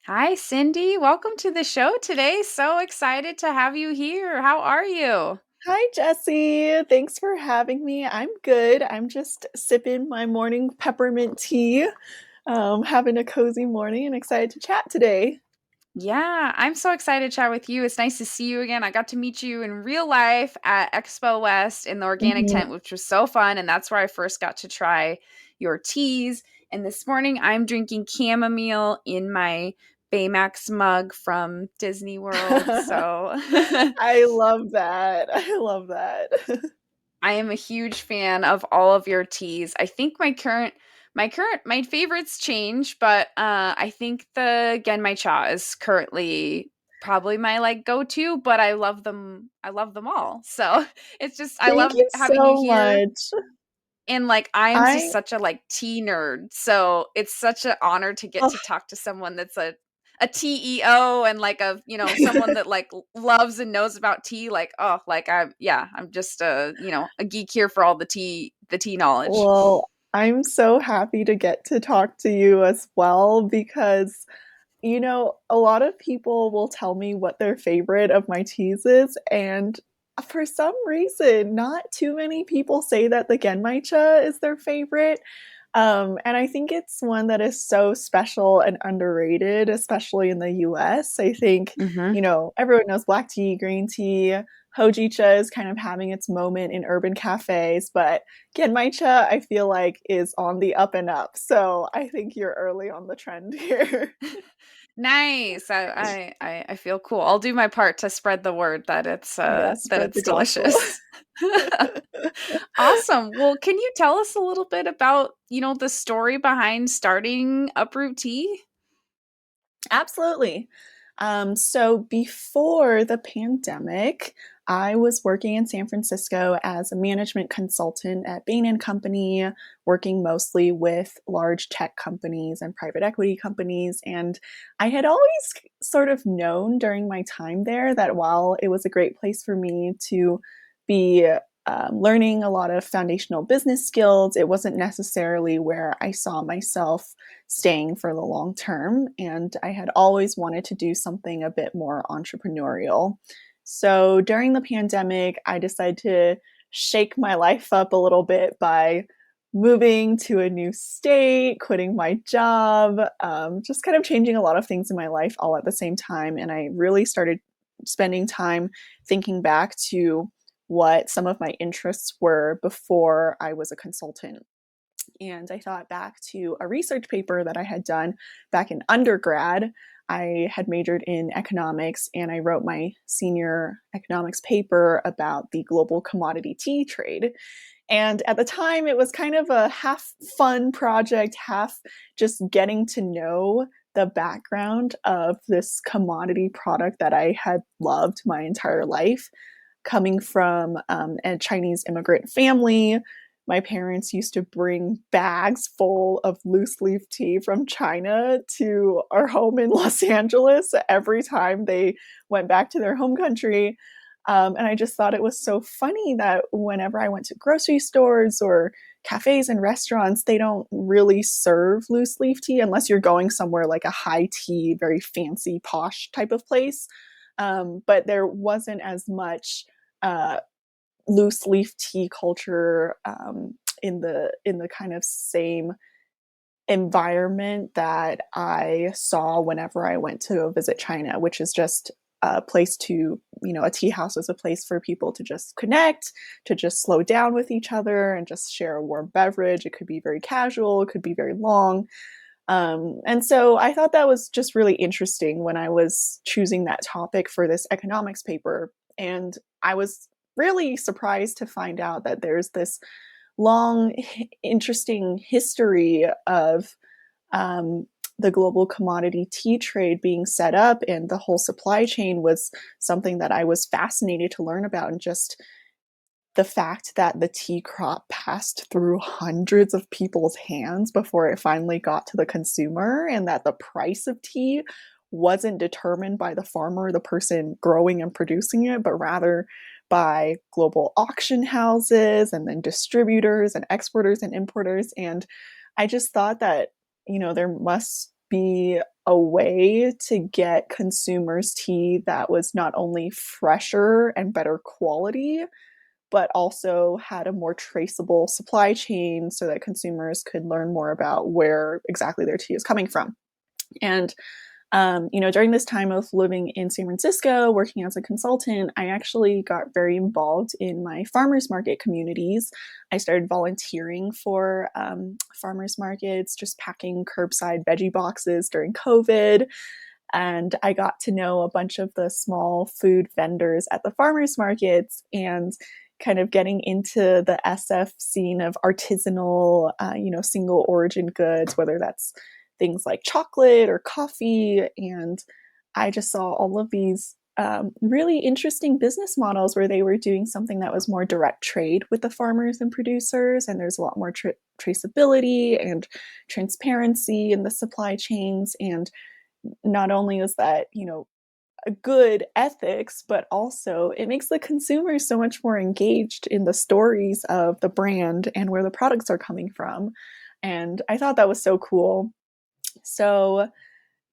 Hi, Cindy. Welcome to the show today. So excited to have you here. How are you? Hi, Jesse. Thanks for having me. I'm good. I'm just sipping my morning peppermint tea, having a cozy morning and excited to chat today. Yeah, I'm so excited to chat with you. It's nice to see you again. I got to meet you in real life at Expo West in the organic Mhm. tent, which was so fun. And that's where I first got to try your teas. And this morning I'm drinking chamomile in my Baymax mug from Disney World. So I love that. I love that. I am a huge fan of all of your teas. I think my favorites change, but I think the Genmai cha is currently probably my like go-to, but I love them all. So, it's just I Thank love you having you so here much. and like I am just I such a like tea nerd. So, it's such an honor to get oh, to talk to someone that's a TEO and like someone that like loves and knows about tea like I'm just a geek here for all the tea knowledge. well, I'm so happy to get to talk to you as well because a lot of people will tell me what their favorite of my teas is, and for some reason, not too many people say that the Genmaicha is their favorite. And I think it's one that is so special and underrated, especially in the US. I think, Mhm. everyone knows black tea, green tea. Hojicha is kind of having its moment in urban cafes, but Genmaicha, I feel like, is on the up and up. So I think you're early on the trend here. Nice. I feel cool. I'll do my part to spread the word that Yeah, that spread the it's gospel. delicious. Awesome. Well, can you tell us a little bit about, the story behind starting Uproot Tea? Absolutely. So before the pandemic, I was working in San Francisco as a management consultant at Bain and Company, working mostly with large tech companies and private equity companies. And I had always sort of known during my time there that while it was a great place for me to be learning a lot of foundational business skills, it wasn't necessarily where I saw myself staying for the long term. And I had always wanted to do something a bit more entrepreneurial. So during the pandemic, I decided to shake my life up a little bit by moving to a new state, quitting my job, just kind of changing a lot of things in my life all at the same time. And I really started spending time thinking back to what some of my interests were before I was a consultant. And I thought back to a research paper that I had done back in undergrad. I had majored in economics and I wrote my senior economics paper about the global commodity tea trade. And at the time, it was kind of a half fun project, half just getting to know the background of this commodity product that I had loved my entire life. Coming from a Chinese immigrant family, my parents used to bring bags full of loose leaf tea from China to our home in Los Angeles every time they went back to their home country. And I just thought it was so funny that whenever I went to grocery stores or cafes and restaurants, they don't really serve loose leaf tea unless you're going somewhere like a high tea, very fancy, posh type of place. But there wasn't as much uh, loose leaf tea culture in the kind of same environment that I saw whenever I went to visit China, which is just a place to, a tea house is a place for people to just connect, to just slow down with each other and just share a warm beverage. It could be very casual, it could be very long. And so I thought that was just really interesting when I was choosing that topic for this economics paper. And I was really surprised to find out that there's this long, interesting history of um, the global commodity tea trade being set up, and the whole supply chain was something that I was fascinated to learn about, and just the fact that the tea crop passed through hundreds of people's hands before it finally got to the consumer, and that the price of tea wasn't determined by the farmer, the person growing and producing it, but rather by global auction houses and then distributors and exporters and importers. And I just thought that, there must be a way to get consumers tea that was not only fresher and better quality, but also had a more traceable supply chain so that consumers could learn more about where exactly their tea is coming from. And during this time of living in San Francisco, working as a consultant, I actually got very involved in my farmers market communities. I started volunteering for farmers markets, just packing curbside veggie boxes during COVID. And I got to know a bunch of the small food vendors at the farmers markets and kind of getting into the SF scene of artisanal, single origin goods, whether that's things like chocolate or coffee. And I just saw all of these really interesting business models where they were doing something that was more direct trade with the farmers and producers. And there's a lot more traceability and transparency in the supply chains. And not only is that, a good ethics, but also it makes the consumer so much more engaged in the stories of the brand and where the products are coming from. And I thought that was so cool. So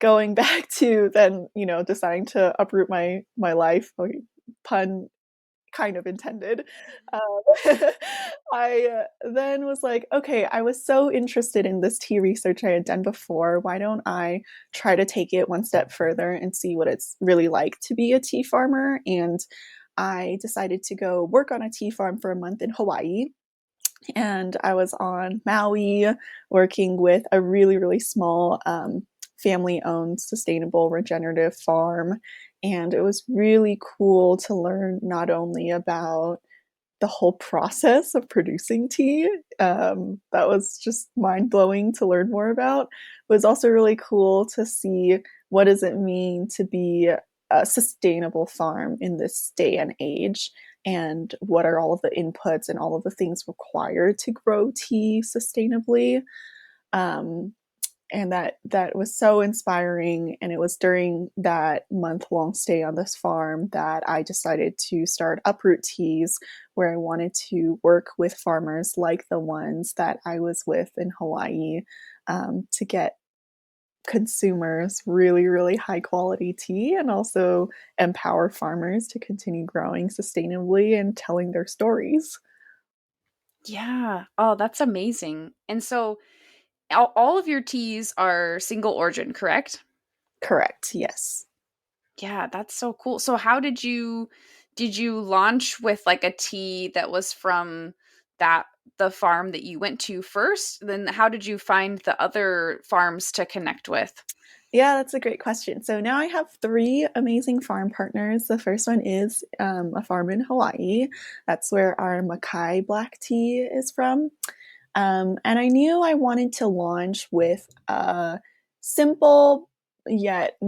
going back to then, deciding to uproot my life, pun kind of intended. I then was like, okay, I was so interested in this tea research I had done before. Why don't I try to take it one step further and see what it's really like to be a tea farmer? And I decided to go work on a tea farm for a month in Hawaii. And I was on Maui working with a really, really small family owned, sustainable, regenerative farm. And it was really cool to learn not only about the whole process of producing tea. That was just mind blowing to learn more about. It was also really cool to see what does it mean to be a sustainable farm in this day and age, and what are all of the inputs and all of the things required to grow tea sustainably. Um, and that was so inspiring. And it was during that month-long stay on this farm that I decided to start Uproot Teas, where I wanted to work with farmers like the ones that I was with in Hawaii, to get consumers really, really high quality tea and also empower farmers to continue growing sustainably and telling their stories. Yeah. Oh, that's amazing. And so all of your teas are single origin, correct? Correct, yes. Yeah, that's so cool. So how did you launch with like a tea that was from that the farm that you went to first? Then how did you find the other farms to connect with? Yeah, that's a great question. So now I have three amazing farm partners. The first one is a farm in Hawaii. That's where our Makai black tea is from. And I knew I wanted to launch with a simple yet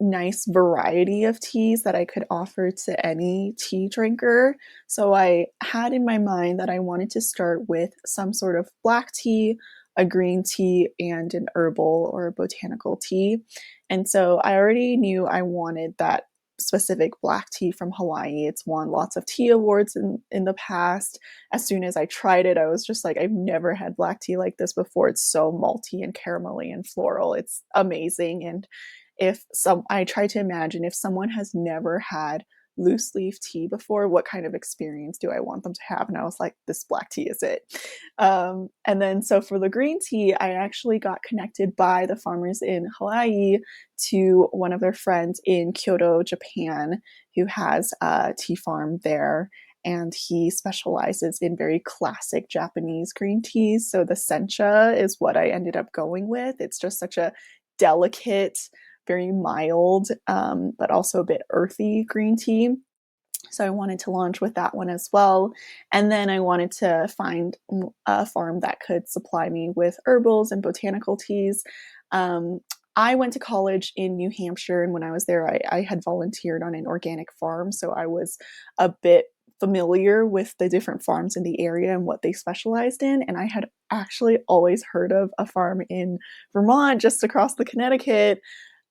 nice variety of teas that I could offer to any tea drinker. So I had in my mind that I wanted to start with some sort of black tea, a green tea, and an herbal or botanical tea. And so I already knew I wanted that specific black tea from Hawaii. It's won lots of tea awards in the past. As soon as I tried it, I was just like, I've never had black tea like this before. It's so malty and caramelly and floral. It's amazing. And I try to imagine if someone has never had loose leaf tea before, what kind of experience do I want them to have? And I was like, this black tea is it. And then, so for the green tea, I actually got connected by the farmers in Hawaii to one of their friends in Kyoto, Japan, who has a tea farm there. And he specializes in very classic Japanese green teas. So the sencha is what I ended up going with. It's just such a delicate, very mild, but also a bit earthy green tea. So I wanted to launch with that one as well. And then I wanted to find a farm that could supply me with herbals and botanical teas. I went to college in New Hampshire, and when I was there, I had volunteered on an organic farm. So I was a bit familiar with the different farms in the area and what they specialized in. And I had actually always heard of a farm in Vermont, just across the Connecticut,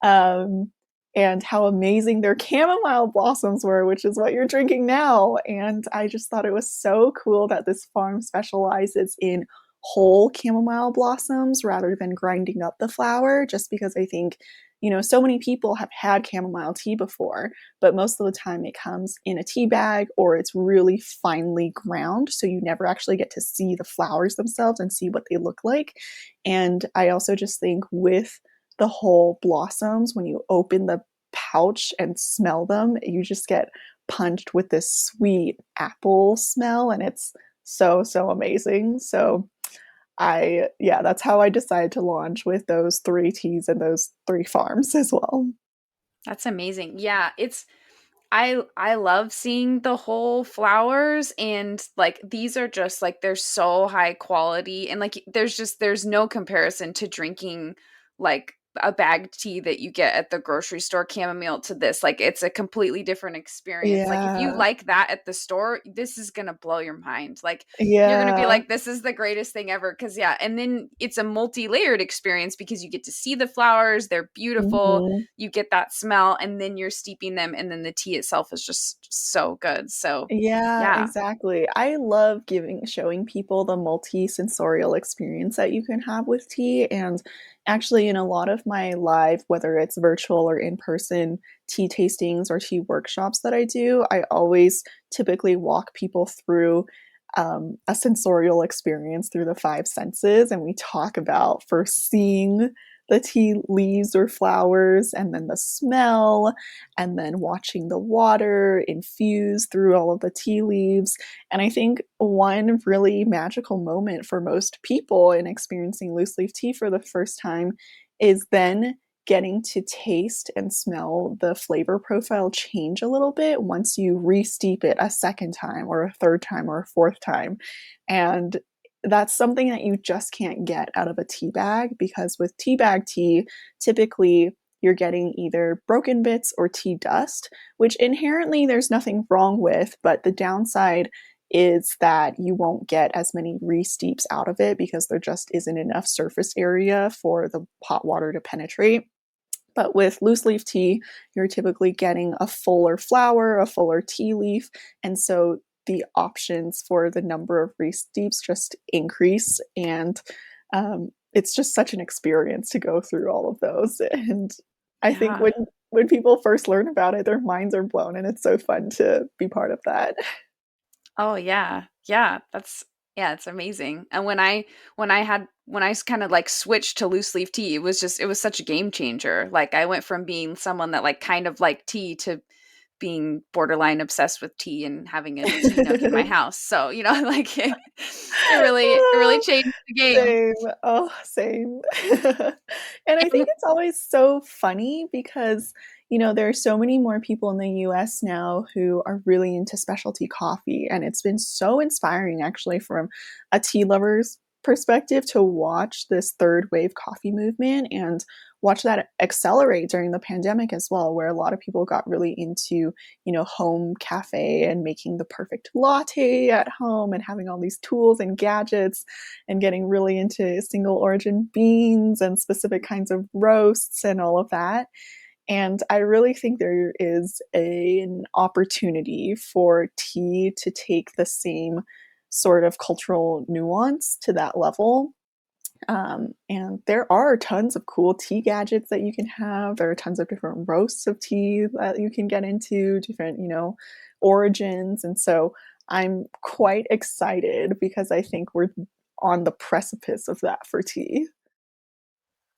um, and how amazing their chamomile blossoms were, which is what you're drinking now. And I just thought it was so cool that this farm specializes in whole chamomile blossoms rather than grinding up the flower, just because I think, so many people have had chamomile tea before, but most of the time it comes in a tea bag or it's really finely ground. So you never actually get to see the flowers themselves and see what they look like. And I also just think with the whole blossoms, when you open the pouch and smell them, you just get punched with this sweet apple smell, and it's so amazing. So yeah, that's how I decided to launch with those 3 teas and those 3 farms as well. That's amazing. Yeah, I love seeing the whole flowers, and like these are just like they're so high quality, and like there's no comparison to drinking like a bagged tea that you get at the grocery store chamomile to this. Like it's a completely different experience. Like if you Yeah. like that at the store, this is going to blow your mind. Like you're going to be Yeah. like, this is the greatest thing ever. Cause yeah. And then it's a multi-layered experience because you get to see the flowers. They're beautiful. Mhm. You get that smell, and then you're steeping them, and then the tea itself is just so good. So Yeah, yeah. exactly. I love showing people the multi-sensorial experience that you can have with tea. And actually, in a lot of my live, whether it's virtual or in person tea tastings or tea workshops that I do, I always typically walk people through a sensorial experience through the 5 senses. And we talk about first seeing the tea leaves or flowers, and then the smell, and then watching the water infuse through all of the tea leaves. And I think one really magical moment for most people in experiencing loose leaf tea for the first time is then getting to taste and smell the flavor profile change a little bit once you re-steep it a second time or a third time or a fourth time. And that's something that you just can't get out of a tea bag, because with tea bag tea, typically you're getting either broken bits or tea dust, which inherently there's nothing wrong with, but the downside is that you won't get as many re-steeps out of it because there just isn't enough surface area for the hot water to penetrate. But with loose leaf tea, you're typically getting a fuller flower, a fuller tea leaf, and so the options for the number of re-steeps just increase. And it's just such an experience to go through all of those. And I think Yeah. when people first learn about it, their minds are blown, and it's so fun to be part of that. Oh yeah. Yeah. Yeah, it's amazing. And when I kind of like switched to loose leaf tea, it was such a game changer. Like I went from being someone that like kind of liked tea to being borderline obsessed with tea and having a tea nook in my house. So, like it really changed the game. Same. Oh, same. And I And think it's always so funny because, there are so many more people in the US now who are really into specialty coffee. And it's been so inspiring, actually, from a tea lover's perspective to watch this third wave coffee movement and watch that accelerate during the pandemic as well, where a lot of people got really into, home cafe and making the perfect latte at home and having all these tools and gadgets and getting really into single origin beans and specific kinds of roasts and all of that. And I really think there is an opportunity for tea to take the same sort of cultural nuance to that level. And there are tons of cool tea gadgets that you can have. There are tons of different roasts of tea that you can get into, different, origins. And so I'm quite excited because I think we're on the precipice of that for tea.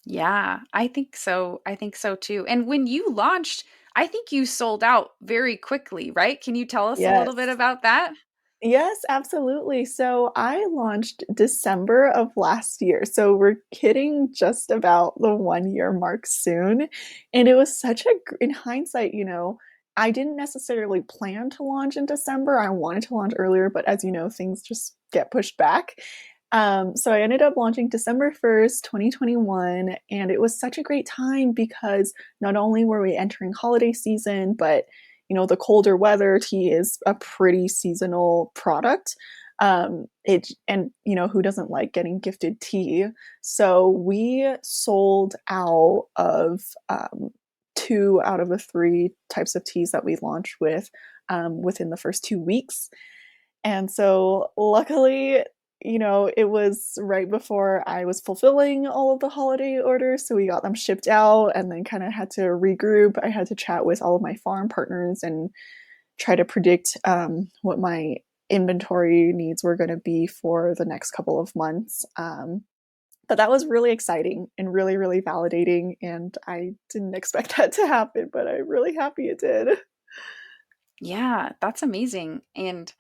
yeah, I think so. I think so too. And when you launched, I think you sold out very quickly, right? Can you tell us a little bit Yes. about that? Yes, absolutely. So I launched December of last year. So we're hitting just about the 1 year mark soon. And it was in hindsight, I didn't necessarily plan to launch in December. I wanted to launch earlier, but as you know, things just get pushed back. So I ended up launching December 1st, 2021. And it was such a great time because not only were we entering holiday season, but the colder weather, tea is a pretty seasonal product. Who doesn't like getting gifted tea? So we sold out of 2 out of the 3 types of teas that we launched with within the first 2 weeks. And so luckily, it was right before I was fulfilling all of the holiday orders. So we got them shipped out and then kind of had to regroup. I had to chat with all of my farm partners and try to predict what my inventory needs were going to be for the next couple of months. But that was really exciting and really, really validating. And I didn't expect that to happen, but I'm really happy it did. Yeah, that's amazing. And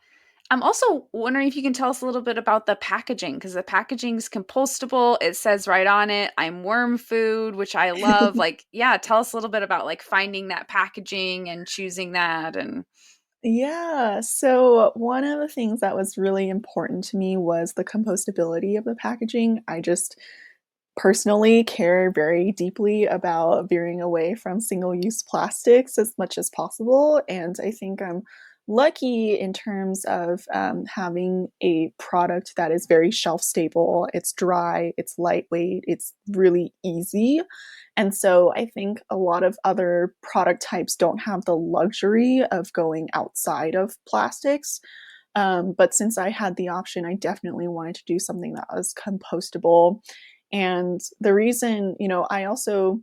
I'm also wondering if you can tell us a little bit about the packaging because the packaging's compostable. It says right on it, I'm worm food, which I love. Like, yeah, tell us a little bit about like finding that packaging and choosing that and Yeah. So one of the things that was really important to me was the compostability of the packaging. I just personally care very deeply about veering away from single use plastics as much as possible. And I think I'm lucky in terms of having a product that is very shelf stable. It's dry, it's lightweight, it's really easy. And so I think a lot of other product types don't have the luxury of going outside of plastics. But since I had the option, I definitely wanted to do something that was compostable. And the reason, I also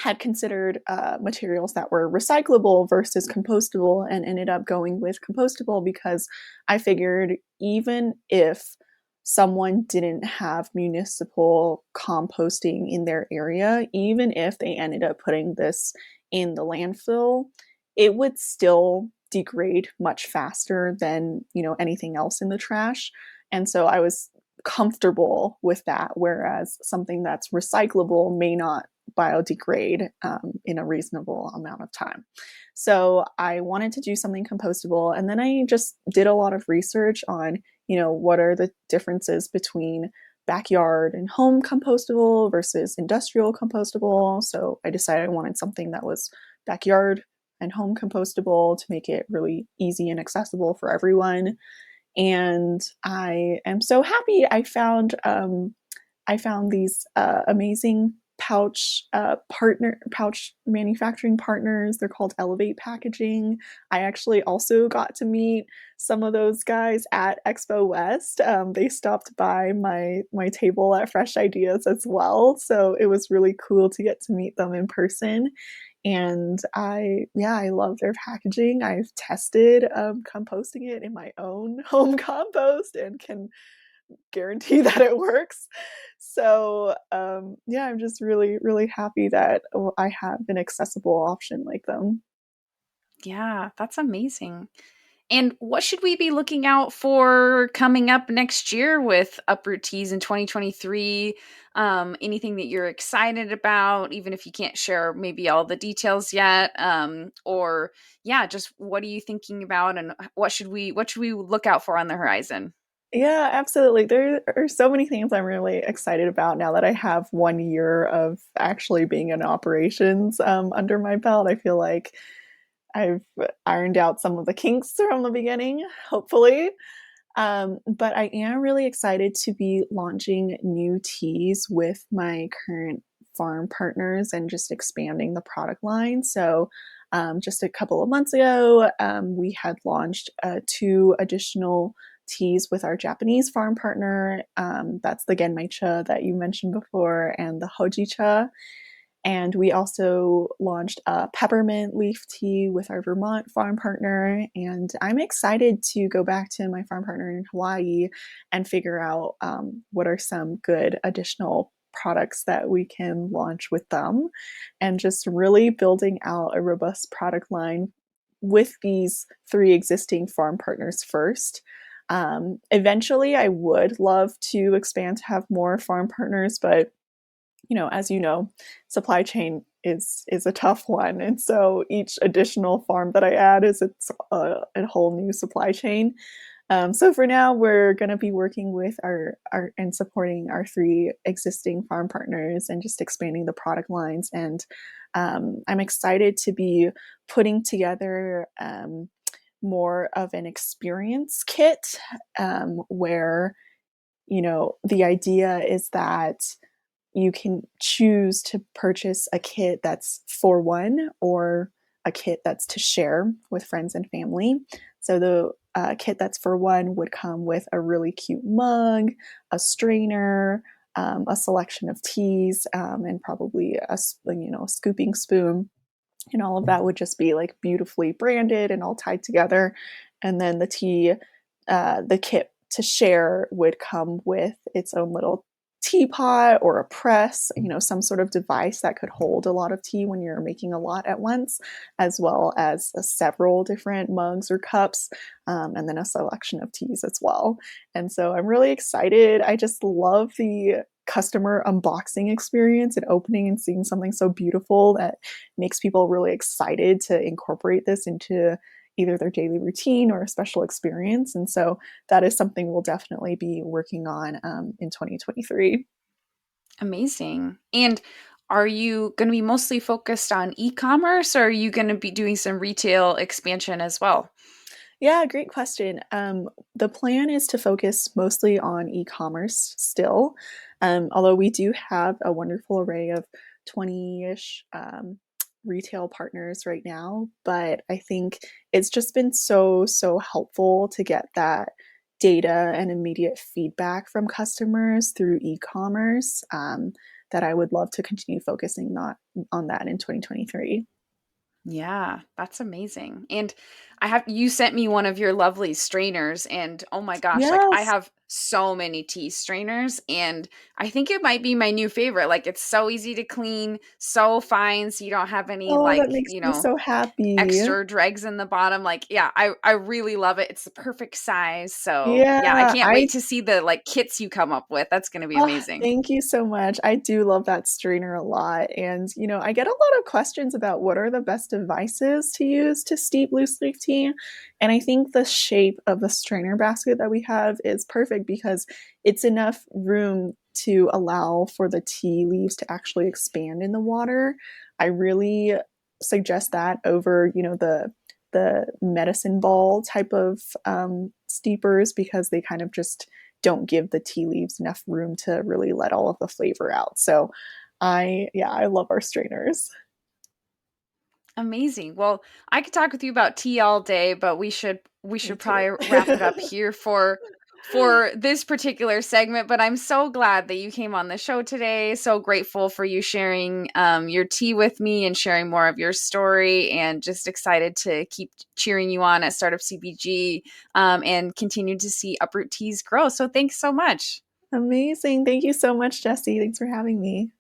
had considered materials that were recyclable versus compostable and ended up going with compostable because I figured even if someone didn't have municipal composting in their area, even if they ended up putting this in the landfill, it would still degrade much faster than, anything else in the trash. And so I was comfortable with that, whereas something that's recyclable may not biodegrade in a reasonable amount of time. So I wanted to do something compostable. And then I just did a lot of research on, what are the differences between backyard and home compostable versus industrial compostable. So I decided I wanted something that was backyard and home compostable to make it really easy and accessible for everyone. And I am so happy I found these amazing pouch manufacturing partners. They're called Elevate Packaging. I actually also got to meet some of those guys at Expo West. They stopped by my table at Fresh Ideas as well, so it was really cool to get to meet them in person. And I love their packaging. I've tested composting it in my own home compost and can guarantee that it works. So, I'm just really, really happy that I have an accessible option like them. yeah, that's amazing. And what should we be looking out for coming up next year with Uproot Teas in 2023? Anything that you're excited about, even if you can't share maybe all the details yet? Or yeah, just what are you thinking about, and what should we look out for on the horizon? Yeah, absolutely. There are so many things I'm really excited about now that I have 1 year of actually being in operations under my belt. I feel like I've ironed out some of the kinks from the beginning, hopefully. But I am really excited to be launching new teas with my current farm partners and just expanding the product line. So, just a couple of months ago, we had launched two additional teas with our Japanese farm partner. That's the Genmaicha that you mentioned before, and the Hojicha. And we also launched a peppermint leaf tea with our Vermont farm partner. And I'm excited to go back to my farm partner in Hawaii and figure out what are some good additional products that we can launch with them, and just really building out a robust product line with these three existing farm partners first. Eventually, I would love to expand to have more farm partners, but as you know, supply chain is a tough one, and so each additional farm that I add is a whole new supply chain. So for now, we're going to be working with our and supporting our three existing farm partners and just expanding the product lines. And I'm excited to be putting together more of an experience kit where the idea is that you can choose to purchase a kit that's for one or a kit that's to share with friends and family. So the kit that's for one would come with a really cute mug, a strainer, a selection of teas, and probably a scooping spoon. And all of that would just be like beautifully branded and all tied together. And then the kit to share would come with its own little teapot or a press, some sort of device that could hold a lot of tea when you're making a lot at once, as well as several different mugs or cups, and then a selection of teas as well. And so I'm really excited. I just love the customer unboxing experience and opening and seeing something so beautiful that makes people really excited to incorporate this into either their daily routine or a special experience. And so that is something we'll definitely be working on in 2023. Amazing. And are you going to be mostly focused on e-commerce, or are you going to be doing some retail expansion as well? Yeah, great question. The plan is to focus mostly on e-commerce still, although we do have a wonderful array of 20-ish retail partners right now. But I think it's just been so helpful to get that data and immediate feedback from customers through e-commerce, that I would love to continue focusing not on that in 2023. Yeah, that's amazing. And you sent me one of your lovely strainers, and oh my gosh, like I Yes. have so many tea strainers, and I think it might be my new favorite. Like it's so easy to clean, so fine, so you don't have any Oh, that like, makes me so happy. extra dregs in the bottom. Like, yeah, I really love it. It's the perfect size. So yeah, I Yeah, can't wait to see the like kits you come up with. That's gonna be oh, amazing. thank you so much. I do love that strainer a lot. And, I get a lot of questions about what are the best devices to use to steep loose leaf tea. And I think the shape of the strainer basket that we have is perfect because it's enough room to allow for the tea leaves to actually expand in the water. I really suggest that over, the medicine ball type of steepers because they kind of just don't give the tea leaves enough room to really let all of the flavor out. So I love our strainers. Amazing. Well, I could talk with you about tea all day, but we Me should too. probably wrap it up here for this particular segment. But I'm so glad that you came on the show today. So grateful for you sharing your tea with me and sharing more of your story, and just excited to keep cheering you on at Startup CPG, and continue to see Uproot Teas grow. So thanks so much. Amazing. Thank you so much, Jesse. Thanks for having me.